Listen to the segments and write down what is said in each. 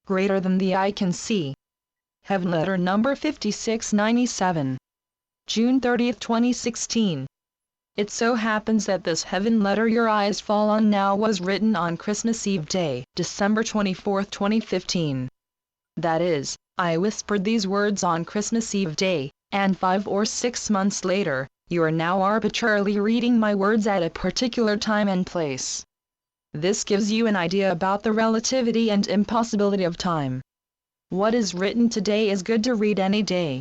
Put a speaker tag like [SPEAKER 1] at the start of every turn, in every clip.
[SPEAKER 1] greater than the eye can see. Heavenletter number 5697. June 30, 2016. It so happens that this heaven letter your eyes fall on now was written on Christmas Eve Day, December 24, 2015. That is, I whispered these words on Christmas Eve Day, and 5 or 6 months later, you are now arbitrarily reading my words at a particular time and place. This gives you an idea about the relativity and impossibility of time. What is written today is good to read any day.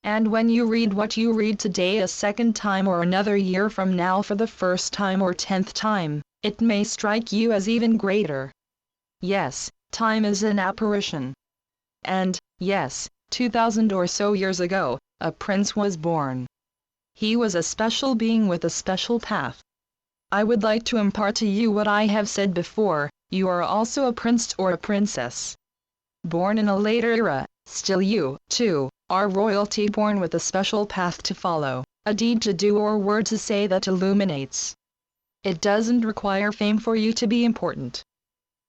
[SPEAKER 1] And when you read what you read today a second time or another year from now for the first time or 10th time, it may strike you as even greater. Yes, time is an apparition. And, yes, 2000 or so years ago, a prince was born. He was a special being with a special path. I would like to impart to you what I have said before, you are also a prince or a princess. Born in a later era, still you, too, are royalty born with a special path to follow, a deed to do or word to say that illuminates. It doesn't require fame for you to be important.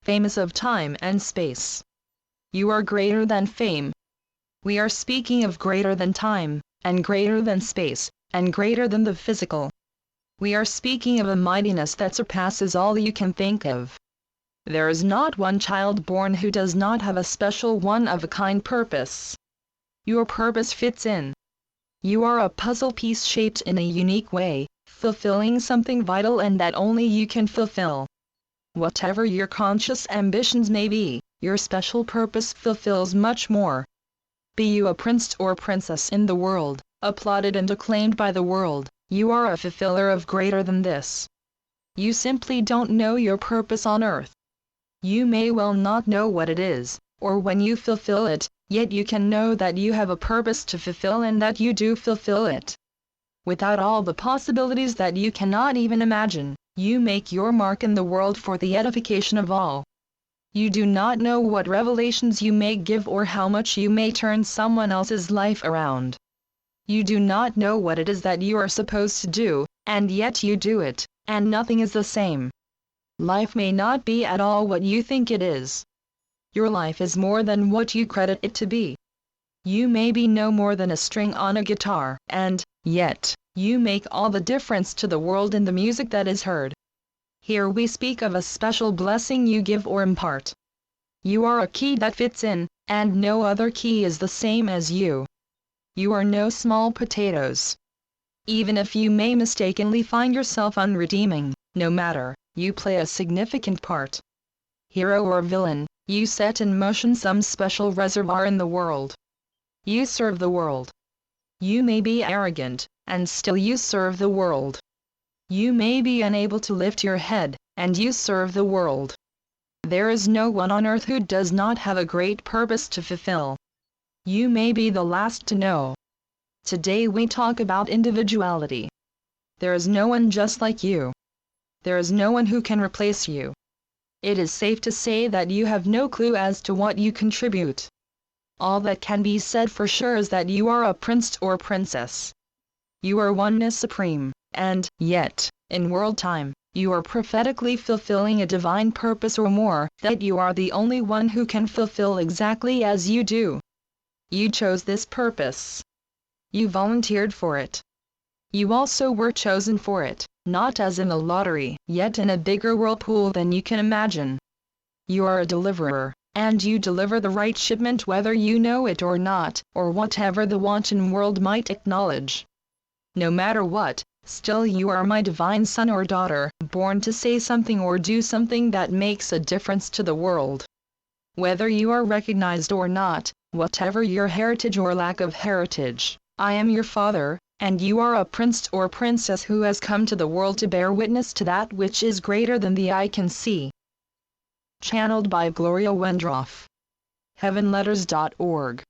[SPEAKER 1] Fame is of time and space. You are greater than fame. We are speaking of greater than time, and greater than space, and greater than the physical. We are speaking of a mightiness that surpasses all you can think of. There is not one child born who does not have a special one-of-a-kind purpose. Your purpose fits in. You are a puzzle piece shaped in a unique way, fulfilling something vital and that only you can fulfill. Whatever your conscious ambitions may be, your special purpose fulfills much more. Be you a prince or princess in the world, applauded and acclaimed by the world, you are a fulfiller of greater than this. You simply don't know your purpose on earth. You may well not know what it is, or when you fulfill it, yet you can know that you have a purpose to fulfill and that you do fulfill it. Without all the possibilities that you cannot even imagine, you make your mark in the world for the edification of all. You do not know what revelations you may give or how much you may turn someone else's life around. You do not know what it is that you are supposed to do, and yet you do it, and nothing is the same. Life may not be at all what you think it is. Your life is more than what you credit it to be. You may be no more than a string on a guitar, and, yet, you make all the difference to the world in the music that is heard. Here we speak of a special blessing you give or impart. You are a key that fits in, and no other key is the same as you. You are no small potatoes. Even if you may mistakenly find yourself unredeeming, no matter, you play a significant part. Hero or villain, you set in motion some special reservoir in the world. You serve the world. You may be arrogant, and still you serve the world. You may be unable to lift your head, and you serve the world. There is no one on earth who does not have a great purpose to fulfill. You may be the last to know. Today we talk about individuality. There is no one just like you. There is no one who can replace you. It is safe to say that you have no clue as to what you contribute. All that can be said for sure is that you are a prince or princess. You are oneness supreme, and, yet, in world time, you are prophetically fulfilling a divine purpose or more, that you are the only one who can fulfill exactly as you do. You chose this purpose. You volunteered for it. You also were chosen for it, not as in a lottery, yet in a bigger whirlpool than you can imagine. You are a deliverer, and you deliver the right shipment whether you know it or not, or whatever the wanton world might acknowledge. No matter what, still you are my divine son or daughter, born to say something or do something that makes a difference to the world. Whether you are recognized or not, whatever your heritage or lack of heritage, I am your father, and you are a prince or princess who has come to the world to bear witness to that which is greater than the eye can see. Channeled by Gloria Wendroff. Heavenletters.org